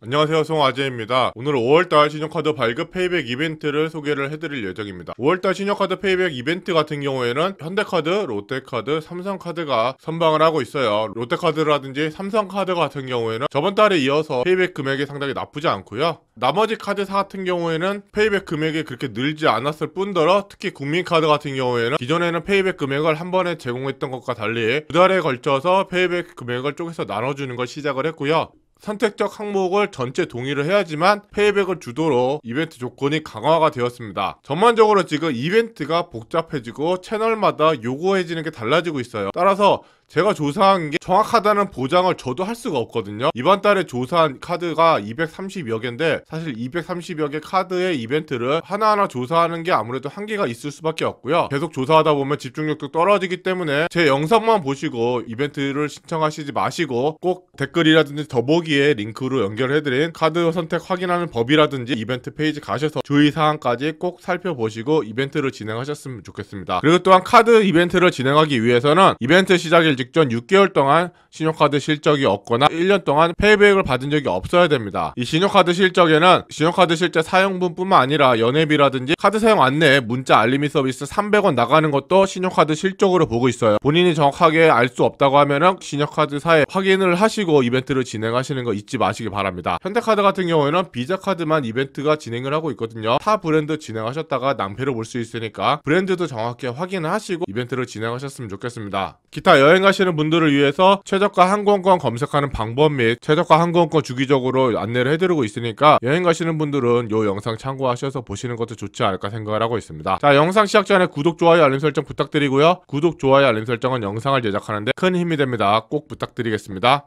안녕하세요, 송아재입니다. 오늘 5월달 신용카드 발급 페이백 이벤트를 소개를 해드릴 예정입니다. 5월달 신용카드 페이백 이벤트 같은 경우에는 현대카드, 롯데카드, 삼성카드가 선방을 하고 있어요. 롯데카드라든지 삼성카드 같은 경우에는 저번 달에 이어서 페이백 금액이 상당히 나쁘지 않고요. 나머지 카드사 같은 경우에는 페이백 금액이 그렇게 늘지 않았을 뿐더러 특히 국민카드 같은 경우에는 기존에는 페이백 금액을 한 번에 제공했던 것과 달리 두 달에 걸쳐서 페이백 금액을 쪼개서 나눠주는 걸 시작을 했고요. 선택적 항목을 전체 동의를 해야지만 페이백을 주도록 이벤트 조건이 강화가 되었습니다. 전반적으로 지금 이벤트가 복잡해지고 채널마다 요구해지는 게 달라지고 있어요. 따라서 제가 조사한 게 정확하다는 보장을 저도 할 수가 없거든요. 이번 달에 조사한 카드가 230여 개인데 사실 230여 개 카드의 이벤트를 하나하나 조사하는 게 아무래도 한계가 있을 수밖에 없고요. 계속 조사하다 보면 집중력도 떨어지기 때문에 제 영상만 보시고 이벤트를 신청하시지 마시고 꼭 댓글이라든지 더보기에 링크로 연결해드린 카드 선택 확인하는 법이라든지 이벤트 페이지 가셔서 주의사항까지 꼭 살펴보시고 이벤트를 진행하셨으면 좋겠습니다. 그리고 또한 카드 이벤트를 진행하기 위해서는 이벤트 시작일 직전 6개월 동안 신용카드 실적이 없거나 1년 동안 페이백을 받은 적이 없어야 됩니다. 이 신용카드 실적에는 신용카드 실제 사용분뿐만 아니라 연회비라든지 카드 사용 안내, 문자 알림이 서비스 300원 나가는 것도 신용카드 실적으로 보고 있어요. 본인이 정확하게 알 수 없다고 하면은 신용카드사에 확인을 하시고 이벤트를 진행하시는 거 잊지 마시기 바랍니다. 현대카드 같은 경우에는 비자카드만 이벤트가 진행을 하고 있거든요. 타 브랜드 진행하셨다가 낭패를 볼 수 있으니까 브랜드도 정확히 확인을 하시고 이벤트를 진행하셨으면 좋겠습니다. 기타 여행 가시는 분들을 위해서 최저가 항공권 검색하는 방법 및 최저가 항공권 주기적으로 안내를 해드리고 있으니까 여행 가시는 분들은 이 영상 참고하셔서 보시는 것도 좋지 않을까 생각을 하고 있습니다. 자, 영상 시작 전에 구독, 좋아요, 알림 설정 부탁드리고요. 구독, 좋아요, 알림 설정은 영상을 제작하는데 큰 힘이 됩니다. 꼭 부탁드리겠습니다.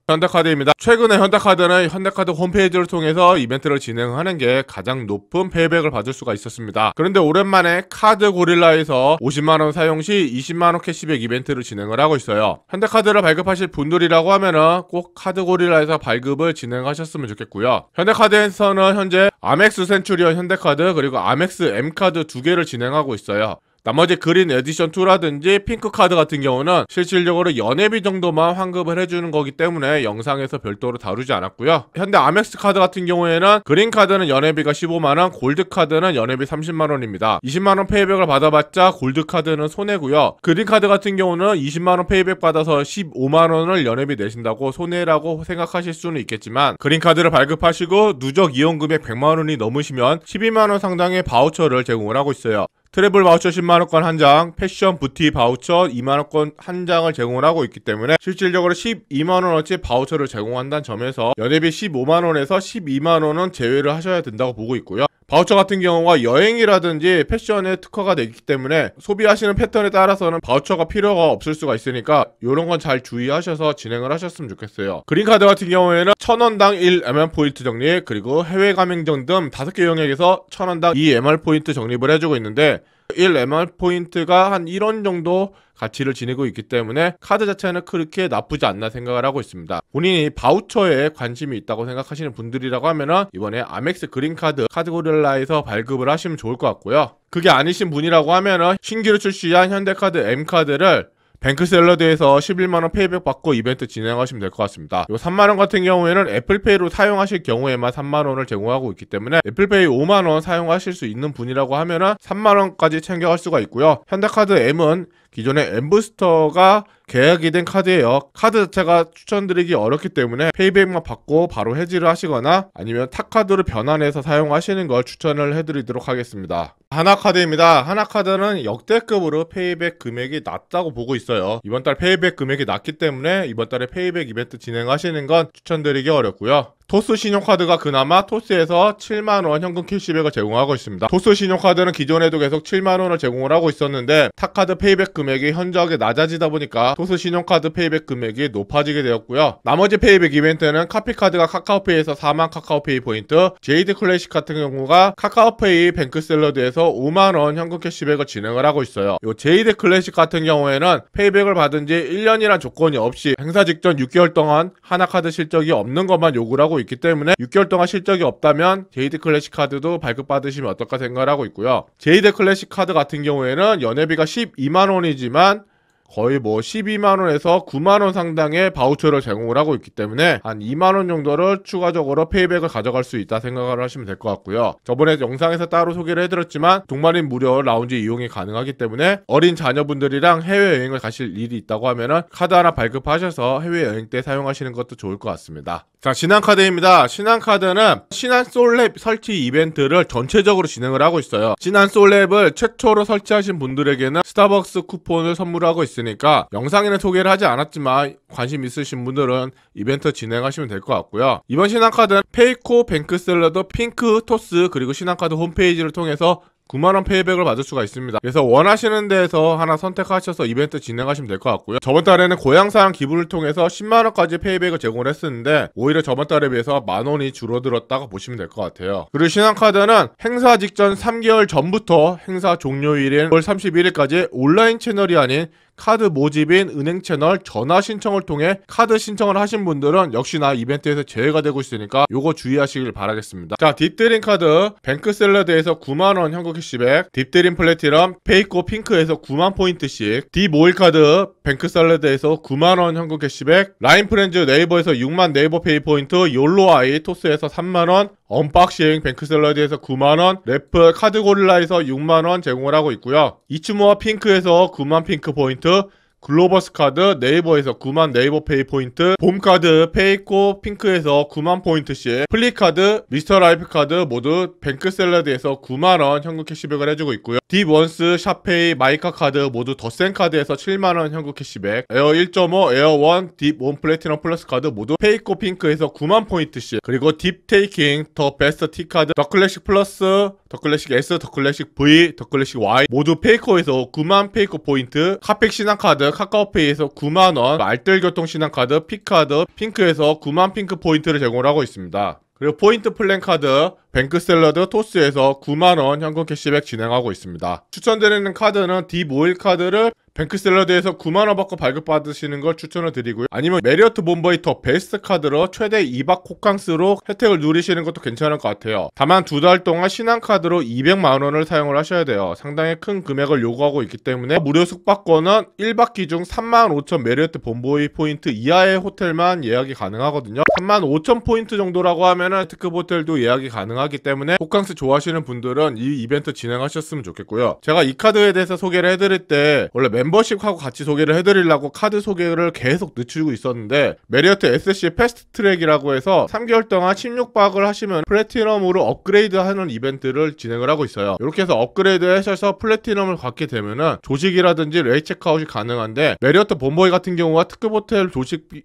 현대카드입니다. 최근에 현대카드는 현대카드 홈페이지를 통해서 이벤트를 진행하는 게 가장 높은 페이백을 받을 수가 있었습니다. 그런데 오랜만에 카드 고릴라에서 50만원 사용 시 20만원 캐시백 이벤트를 진행을 하고 있어요. 현대카드를 발급하실 분들이라고 하면은 꼭 카드 고릴라에서 발급을 진행하셨으면 좋겠고요. 현대카드에서는 현재 아멕스 센츄리온 현대카드 그리고 아멕스 M카드 두 개를 진행하고 있어요. 나머지 그린 에디션 2라든지 핑크카드 같은 경우는 실질적으로 연회비 정도만 환급을 해주는 거기 때문에 영상에서 별도로 다루지 않았고요. 현대 아멕스 카드 같은 경우에는 그린카드는 연회비가 15만원, 골드카드는 연회비 30만원입니다. 20만원 페이백을 받아봤자 골드카드는 손해고요. 그린카드 같은 경우는 20만원 페이백 받아서 15만원을 연회비 내신다고 손해라고 생각하실 수는 있겠지만 그린카드를 발급하시고 누적 이용금액 100만원이 넘으시면 12만원 상당의 바우처를 제공을 하고 있어요. 트래블 바우처 10만원권 한 장, 패션 부티 바우처 2만원권 한 장을 제공을 하고 있기 때문에 실질적으로 12만원어치 바우처를 제공한다는 점에서 연회비 15만원에서 12만원은 제외를 하셔야 된다고 보고 있고요. 바우처 같은 경우가 여행이라든지 패션에 특화가 되기 때문에 소비하시는 패턴에 따라서는 바우처가 필요가 없을 수가 있으니까 이런 건 잘 주의하셔서 진행을 하셨으면 좋겠어요. 그린카드 같은 경우에는 1000원당 1MR포인트 적립 그리고 해외 가맹점 등 5개 영역에서 1000원당 2MR포인트 적립을 해주고 있는데 1MR포인트가 한 1원 정도 가치를 지니고 있기 때문에 카드 자체는 그렇게 나쁘지 않나 생각을 하고 있습니다. 본인이 바우처에 관심이 있다고 생각하시는 분들이라고 하면은 이번에 아멕스 그린카드 카드고릴라에서 발급을 하시면 좋을 것 같고요. 그게 아니신 분이라고 하면은 신규로 출시한 현대카드 M카드를 뱅크샐러드에서 11만원 페이백 받고 이벤트 진행하시면 될 것 같습니다. 요 3만원 같은 경우에는 애플페이로 사용하실 경우에만 3만원을 제공하고 있기 때문에 애플페이 5만원 사용하실 수 있는 분이라고 하면은 3만원까지 챙겨갈 수가 있고요. 현대카드 M은 기존에 엠부스터가 계약이 된 카드예요. 카드 자체가 추천드리기 어렵기 때문에 페이백만 받고 바로 해지를 하시거나 아니면 탑카드로 변환해서 사용하시는 걸 추천을 해드리도록 하겠습니다. 하나카드입니다. 하나카드는 역대급으로 페이백 금액이 낮다고 보고 있어요. 이번 달 페이백 금액이 낮기 때문에 이번 달에 페이백 이벤트 진행하시는 건 추천드리기 어렵고요. 토스 신용카드가 그나마 토스에서 7만원 현금 캐시백을 제공하고 있습니다. 토스 신용카드는 기존에도 계속 7만원을 제공을 하고 있었는데 탑카드 페이백 금액이 현저하게 낮아지다 보니까 토스 신용카드 페이백 금액이 높아지게 되었고요. 나머지 페이백 이벤트는 카피카드가 카카오페이에서 4만 카카오페이 포인트, 제이드 클래식 같은 경우가 카카오페이 뱅크샐러드에서 5만원 현금 캐시백을 진행을 하고 있어요. 요 제이드 클래식 같은 경우에는 페이백을 받은 지 1년이란 조건이 없이 행사 직전 6개월 동안 하나카드 실적이 없는 것만 요구를 하고 있기 때문에 6개월 동안 실적이 없다면 제이드 클래식 카드도 발급받으시면 어떨까 생각을 하고 있고요. 제이드 클래식 카드 같은 경우에는 연회비가 12만원이지만 거의 뭐 12만원에서 9만원 상당의 바우처를 제공을 하고 있기 때문에 한 2만원 정도를 추가적으로 페이백을 가져갈 수 있다 생각을 하시면 될 것 같고요. 저번에 영상에서 따로 소개를 해드렸지만 동말인 무료 라운지 이용이 가능하기 때문에 어린 자녀분들이랑 해외여행을 가실 일이 있다고 하면은 카드 하나 발급하셔서 해외여행 때 사용하시는 것도 좋을 것 같습니다. 자, 신한카드입니다. 신한카드는 신한솔랩 설치 이벤트를 전체적으로 진행을 하고 있어요. 신한솔랩을 최초로 설치하신 분들에게는 스타벅스 쿠폰을 선물하고 있으니까 영상에는 소개를 하지 않았지만 관심 있으신 분들은 이벤트 진행하시면 될 것 같고요. 이번 신한카드는 페이코, 뱅크샐러드, 핑크, 토스 그리고 신한카드 홈페이지를 통해서 9만원 페이백을 받을 수가 있습니다. 그래서 원하시는 데에서 하나 선택하셔서 이벤트 진행하시면 될 것 같고요. 저번 달에는 고향사랑 기부를 통해서 10만원까지 페이백을 제공을 했었는데 오히려 저번 달에 비해서 만원이 줄어들었다고 보시면 될 것 같아요. 그리고 신한카드는 행사 직전 3개월 전부터 행사 종료일인 5월 31일까지 온라인 채널이 아닌 카드 모집인 은행 채널 전화 신청을 통해 카드 신청을 하신 분들은 역시나 이벤트에서 제외가 되고 있으니까 요거 주의하시길 바라겠습니다. 자, 딥드림 카드 뱅크샐러드에서 9만원 현금 캐시백, 딥드림 플래티넘 페이코 핑크에서 9만 포인트씩, 딥오일 카드 뱅크샐러드에서 9만원 현금 캐시백, 라인프렌즈 네이버에서 6만 네이버 페이 포인트, 욜로아이 토스에서 3만원, 언박싱 뱅크샐러드에서 9만원, 래플 카드고릴라에서 6만원 제공을 하고 있고요. 이츠모아 핑크에서 9만 핑크 포인트, 글로버스 카드 네이버에서 9만 네이버 페이 포인트, 봄카드 페이코 핑크에서 9만 포인트씩, 플리카드 미스터라이프 카드 모두 뱅크샐러드에서 9만원 현금 캐시백을 해주고 있고요. 딥원스 샵페이 마이카 카드 모두 더센 카드에서 7만원 현금 캐시백, 에어 1.5 에어1 딥원 플래티넘 플러스 카드 모두 페이코 핑크에서 9만 포인트씩, 그리고 딥테이킹 더 베스트 T 카드 더 클래식 플러스, 더 클래식 S, 더 클래식 V, 더 클래식 Y 모두 페이코에서 9만 페이코 포인트, 카팩 신한카드 카카오페이에서 9만원, 알뜰교통 신한카드 피카드 핑크에서 9만 핑크 포인트를 제공을 하고 있습니다. 그리고 포인트 플랜 카드 뱅크샐러드 토스에서 9만원 현금 캐시백 진행하고 있습니다. 추천드리는 카드는 딥오일 카드를 뱅크샐러드에서 9만원 받고 발급받으시는 걸 추천을 드리고요. 아니면 메리어트 본보이 더 베스트 카드로 최대 2박 호캉스로 혜택을 누리시는 것도 괜찮을 것 같아요. 다만 두 달 동안 신한카드로 200만원을 사용을 하셔야 돼요. 상당히 큰 금액을 요구하고 있기 때문에 무료 숙박권은 1박 기준 35,000 메리어트 본보이 포인트 이하의 호텔만 예약이 가능하거든요. 35,000 포인트 정도라고 하면은 특급 호텔도 예약이 가능하기 때문에 호캉스 좋아하시는 분들은 이 이벤트 진행하셨으면 좋겠고요. 제가 이 카드에 대해서 소개를 해드릴 때 원래 멤버십하고 같이 소개를 해드리려고 카드 소개를 계속 늦추고 있었는데 메리어트 SC 패스트 트랙이라고 해서 3개월 동안 16박을 하시면 플래티넘으로 업그레이드하는 이벤트를 진행을 하고 있어요. 이렇게 해서 업그레이드 하셔서 플래티넘을 갖게 되면은 조식이라든지 레이 체크아웃이 가능한데 메리어트 본보이 같은 경우가 특급 호텔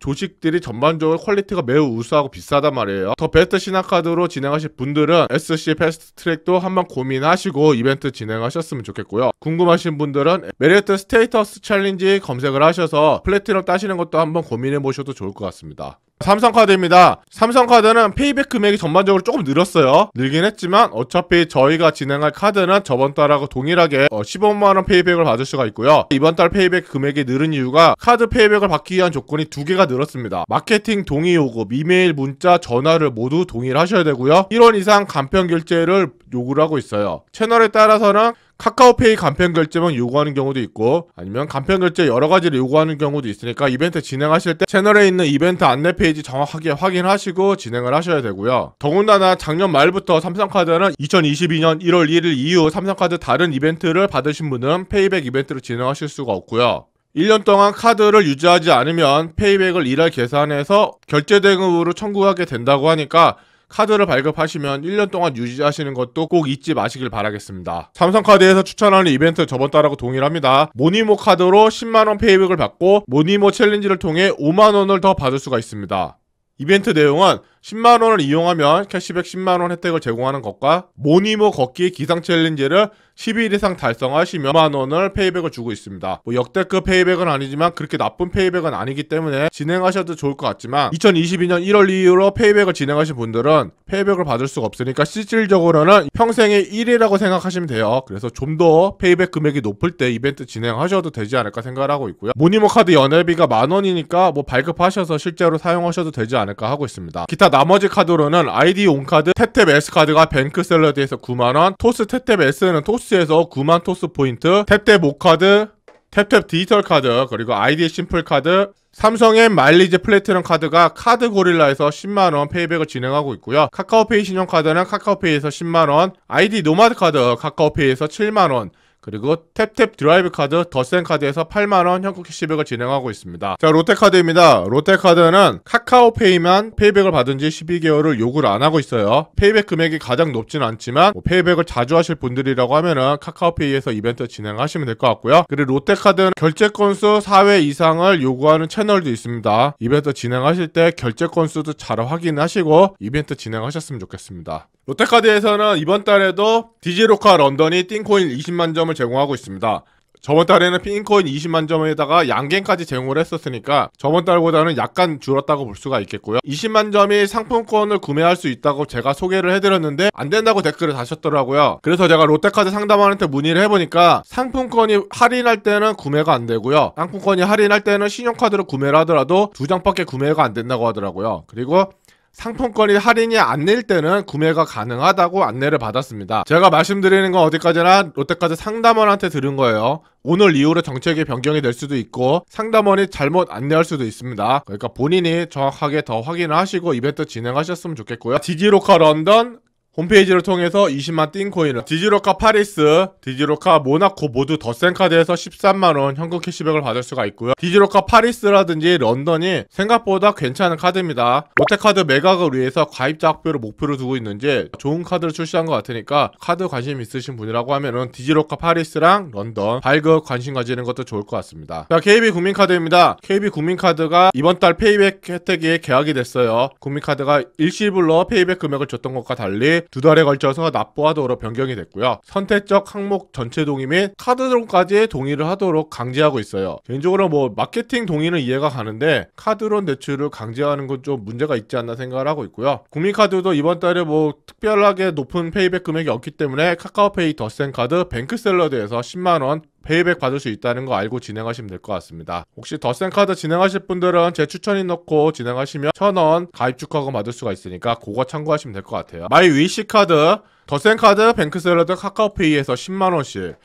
조식들이 전반적으로 퀄리티가 매우 우수하고 비싸단 말이에요. 더 베스트 신한카드로 진행하실 분들은 SC 패스트 트랙도 한번 고민하시고 이벤트 진행하셨으면 좋겠고요. 궁금하신 분들은 메리어트 스테이터스 챌린지 검색을 하셔서 플래티넘 따시는 것도 한번 고민해 보셔도 좋을 것 같습니다. 삼성카드입니다. 삼성카드는 페이백 금액이 전반적으로 조금 늘었어요. 늘긴 했지만 어차피 저희가 진행할 카드는 저번 달하고 동일하게 15만원 페이백을 받을 수가 있고요. 이번 달 페이백 금액이 늘은 이유가 카드 페이백을 받기 위한 조건이 2개가 늘었습니다. 마케팅 동의 요구, 이메일, 문자, 전화를 모두 동의를 하셔야 되고요. 1원 이상 간편 결제를 요구를 하고 있어요. 채널에 따라서는 카카오페이 간편 결제만 요구하는 경우도 있고 아니면 간편 결제 여러 가지를 요구하는 경우도 있으니까 이벤트 진행하실 때 채널에 있는 이벤트 안내 페이지 정확하게 확인하시고 진행을 하셔야 되고요. 더군다나 작년 말부터 삼성카드는 2022년 1월 1일 이후 삼성카드 다른 이벤트를 받으신 분은 페이백 이벤트를 진행하실 수가 없고요. 1년 동안 카드를 유지하지 않으면 페이백을 일할 계산해서 결제 대금으로 청구하게 된다고 하니까 카드를 발급하시면 1년 동안 유지하시는 것도 꼭 잊지 마시길 바라겠습니다. 삼성카드에서 추천하는 이벤트 저번 달하고 동일합니다. 모니모 카드로 10만원 페이백을 받고 모니모 챌린지를 통해 5만원을 더 받을 수가 있습니다. 이벤트 내용은 10만원을 이용하면 캐시백 10만원 혜택을 제공하는 것과 모니모 걷기 기상 챌린지를 10일 이상 달성하시면 10만원을 페이백을 주고 있습니다. 뭐 역대급 페이백은 아니지만 그렇게 나쁜 페이백은 아니기 때문에 진행하셔도 좋을 것 같지만 2022년 1월 이후로 페이백을 진행하신 분들은 페이백을 받을 수가 없으니까 실질적으로는 평생의 1위라고 생각하시면 돼요. 그래서 좀 더 페이백 금액이 높을 때 이벤트 진행하셔도 되지 않을까 생각을 하고 있고요. 모니모 카드 연회비가 10,000원이니까 뭐 발급하셔서 실제로 사용하셔도 되지 않을까 하고 있습니다. 기타 나머지 카드로는 아이디 온카드 탭탭 S 카드가 뱅크샐러드에서 9만원, 토스 탭탭 S는 토스에서 9만 토스 포인트, 탭탭 오카드 탭탭 디지털 카드, 그리고 아이디 심플 카드, 삼성의 마일리지 플래티넘 카드가 카드 고릴라에서 10만원 페이백을 진행하고 있고요. 카카오페이 신용카드는 카카오페이에서 10만원, 아이디 노마드 카드 카카오페이에서 7만원, 그리고 탭탭 드라이브 카드 더센 카드에서 8만원 현금 캐시백을 진행하고 있습니다. 자, 롯데카드입니다. 롯데카드는 카카오페이만 페이백을 받은 지 12개월을 요구를 안 하고 있어요. 페이백 금액이 가장 높지는 않지만 페이백을 자주 하실 분들이라고 하면은 카카오페이에서 이벤트 진행하시면 될 것 같고요. 그리고 롯데카드는 결제 건수 4회 이상을 요구하는 채널도 있습니다. 이벤트 진행하실 때 결제 건수도 잘 확인하시고 이벤트 진행하셨으면 좋겠습니다. 롯데카드에서는 이번 달에도 디지로카 런던이 띵코인 20만 점을 제공하고 있습니다. 저번 달에는 띵코인 20만 점에다가 양갱까지 제공을 했었으니까 저번 달보다는 약간 줄었다고 볼 수가 있겠고요. 20만 점이 상품권을 구매할 수 있다고 제가 소개를 해드렸는데 안 된다고 댓글을 다셨더라고요. 그래서 제가 롯데카드 상담원한테 문의를 해보니까 상품권이 할인할 때는 구매가 안 되고요. 상품권이 할인할 때는 신용카드로 구매를 하더라도 2장밖에 구매가 안 된다고 하더라고요. 그리고 상품권이 할인이 안 낼 때는 구매가 가능하다고 안내를 받았습니다. 제가 말씀드리는 건 어디까지나 롯데카드 상담원한테 들은 거예요. 오늘 이후로 정책이 변경이 될 수도 있고 상담원이 잘못 안내할 수도 있습니다. 그러니까 본인이 정확하게 더 확인을 하시고 이벤트 진행하셨으면 좋겠고요. 디지로카 런던 홈페이지를 통해서 20만 띵코인을, 디지로카 파리스, 디지로카 모나코 모두 더센 카드에서 13만원 현금 캐시백을 받을 수가 있고요. 디지로카 파리스라든지 런던이 생각보다 괜찮은 카드입니다. 롯데카드 매각을 위해서 가입자 확보를 목표로 두고 있는지 좋은 카드를 출시한 것 같으니까 카드 관심 있으신 분이라고 하면은 디지로카 파리스랑 런던 발급 관심 가지는 것도 좋을 것 같습니다. 자, KB 국민카드입니다. KB 국민카드가 이번 달 페이백 혜택이 개학이 됐어요. 국민카드가 일시불로 페이백 금액을 줬던 것과 달리 2달에 걸쳐서 납부하도록 변경이 됐고요. 선택적 항목 전체 동의 및 카드론까지 동의를 하도록 강제하고 있어요. 개인적으로 뭐 마케팅 동의는 이해가 가는데 카드론 대출을 강제하는 건 좀 문제가 있지 않나 생각을 하고 있고요. 국민카드도 이번 달에 뭐 특별하게 높은 페이백 금액이 없기 때문에 카카오페이 더센 카드 뱅크샐러드에서 10만원 페이백 받을 수 있다는 거 알고 진행하시면 될 것 같습니다. 혹시 더센 카드 진행하실 분들은 제 추천인 넣고 진행하시면 1000원 가입 축하금 받을 수가 있으니까 그거 참고하시면 될 것 같아요. 마이 위시 카드, 더센 카드, 뱅크샐러드, 카카오페이에서 10만원씩,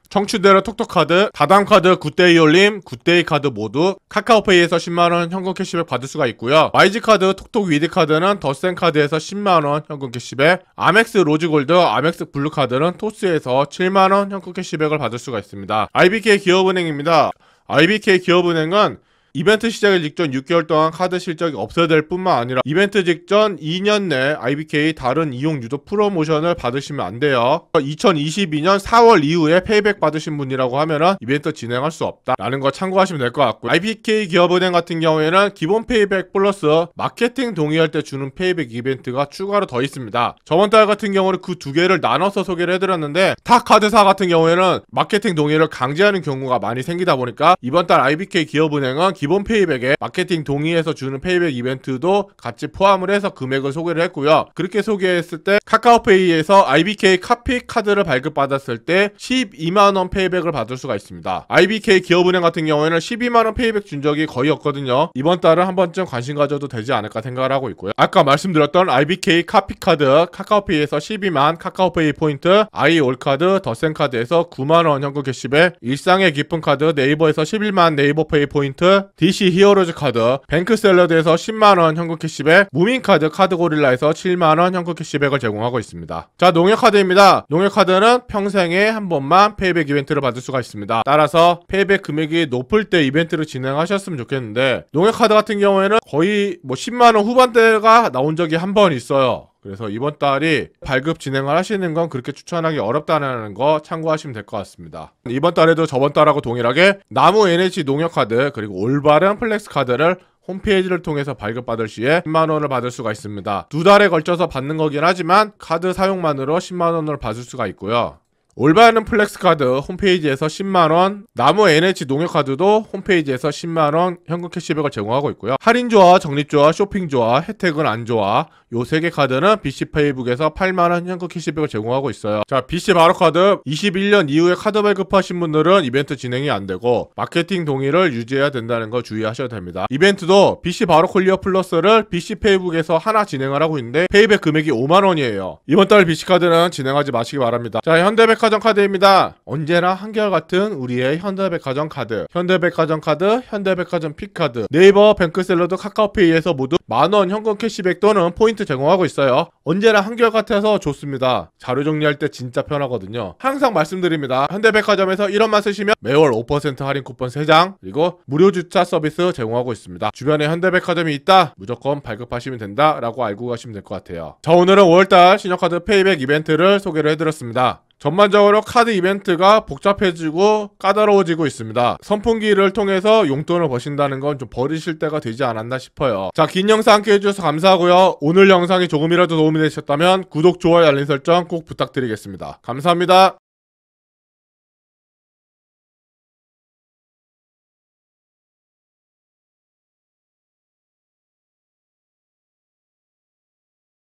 청취대로 톡톡카드, 다담카드, 굿데이 올림, 굿데이 카드 모두 카카오페이에서 10만원 현금 캐시백 받을 수가 있고요. YG카드, 톡톡 위드카드는 더센 카드에서 10만원 현금 캐시백, 아멕스 로즈골드, 아멕스 블루카드는 토스에서 7만원 현금 캐시백을 받을 수가 있습니다. IBK 기업은행입니다. IBK 기업은행은 이벤트 시작일 직전 6개월 동안 카드 실적이 없어야 될 뿐만 아니라 이벤트 직전 2년 내 IBK 다른 이용 유도 프로모션을 받으시면 안 돼요. 2022년 4월 이후에 페이백 받으신 분이라고 하면은 이벤트 진행할 수 없다라는 거 참고하시면 될 것 같고요. IBK 기업은행 같은 경우에는 기본 페이백 플러스 마케팅 동의할 때 주는 페이백 이벤트가 추가로 더 있습니다. 저번 달 같은 경우는 그 두 개를 나눠서 소개를 해드렸는데 타 카드사 같은 경우에는 마케팅 동의를 강제하는 경우가 많이 생기다 보니까 이번 달 IBK 기업은행은 기본 페이백에 마케팅 동의해서 주는 페이백 이벤트도 같이 포함을 해서 금액을 소개를 했고요. 그렇게 소개했을 때 카카오페이에서 IBK 카피 카드를 발급받았을 때 12만원 페이백을 받을 수가 있습니다. IBK 기업은행 같은 경우에는 12만원 페이백 준 적이 거의 없거든요. 이번 달은 한 번쯤 관심 가져도 되지 않을까 생각을 하고 있고요. 아까 말씀드렸던 IBK 카피 카드 카카오페이에서 12만 카카오페이 포인트, 아이올카드 더센카드에서 9만원 현금 캐시백, 일상의 기쁨 카드 네이버에서 11만 네이버페이 포인트, DC 히어로즈 카드, 뱅크샐러드에서 10만원 현금 캐시백, 무민카드 카드고릴라에서 7만원 현금 캐시백을 제공하고 있습니다. 자, 농협카드입니다. 농협카드는 평생에 한 번만 페이백 이벤트를 받을 수가 있습니다. 따라서 페이백 금액이 높을 때 이벤트를 진행하셨으면 좋겠는데 농협카드 같은 경우에는 거의 뭐 10만원 후반대가 나온 적이 한 번 있어요. 그래서 이번 달이 발급 진행을 하시는 건 그렇게 추천하기 어렵다는 거 참고하시면 될 것 같습니다. 이번 달에도 저번 달하고 동일하게 나무 NH 농협카드 그리고 올바른 플렉스 카드를 홈페이지를 통해서 발급받을 시에 10만원을 받을 수가 있습니다. 2달에 걸쳐서 받는 거긴 하지만 카드 사용만으로 10만원을 받을 수가 있고요. 올바른 플렉스 카드 홈페이지에서 10만원, 나무 NH 농협카드도 홈페이지에서 10만원 현금 캐시백을 제공하고 있고요. 할인 좋아, 적립 좋아, 쇼핑 좋아, 혜택은 안 좋아, 요 3개 카드는 BC페이북에서 8만원 현금 캐시백을 제공하고 있어요. 자, BC 바로카드 21년 이후에 카드 발급하신 분들은 이벤트 진행이 안되고 마케팅 동의를 유지해야 된다는 거 주의하셔야 됩니다. 이벤트도 BC 바로클리어 플러스를 BC페이북에서 하나 진행을 하고 있는데 페이백 금액이 5만원이에요. 이번달 BC카드는 진행하지 마시기 바랍니다. 자, 현대백화점 카드입니다. 언제나 한결같은 우리의 현대백화점 카드, 현대백화점 카드, 현대백화점 P카드, 네이버 뱅크샐러드 카카오페이에서 모두 만원 현금 캐시백 또는 포인트 제공하고 있어요. 언제나 한결같아서 좋습니다. 자료 정리할 때 진짜 편하거든요. 항상 말씀드립니다. 현대백화점에서 1원만 쓰시면 매월 5% 할인 쿠폰 3장 그리고 무료 주차 서비스 제공하고 있습니다. 주변에 현대백화점이 있다? 무조건 발급하시면 된다 라고 알고 가시면 될 것 같아요. 자, 오늘은 5월달 신용카드 페이백 이벤트를 소개를 해드렸습니다. 전반적으로 카드 이벤트가 복잡해지고 까다로워지고 있습니다. 선풍기를 통해서 용돈을 버신다는 건 좀 버리실 때가 되지 않았나 싶어요. 자, 긴 영상 함께 해주셔서 감사하고요. 오늘 영상이 조금이라도 도움이 되셨다면 구독, 좋아요, 알림 설정 꼭 부탁드리겠습니다. 감사합니다.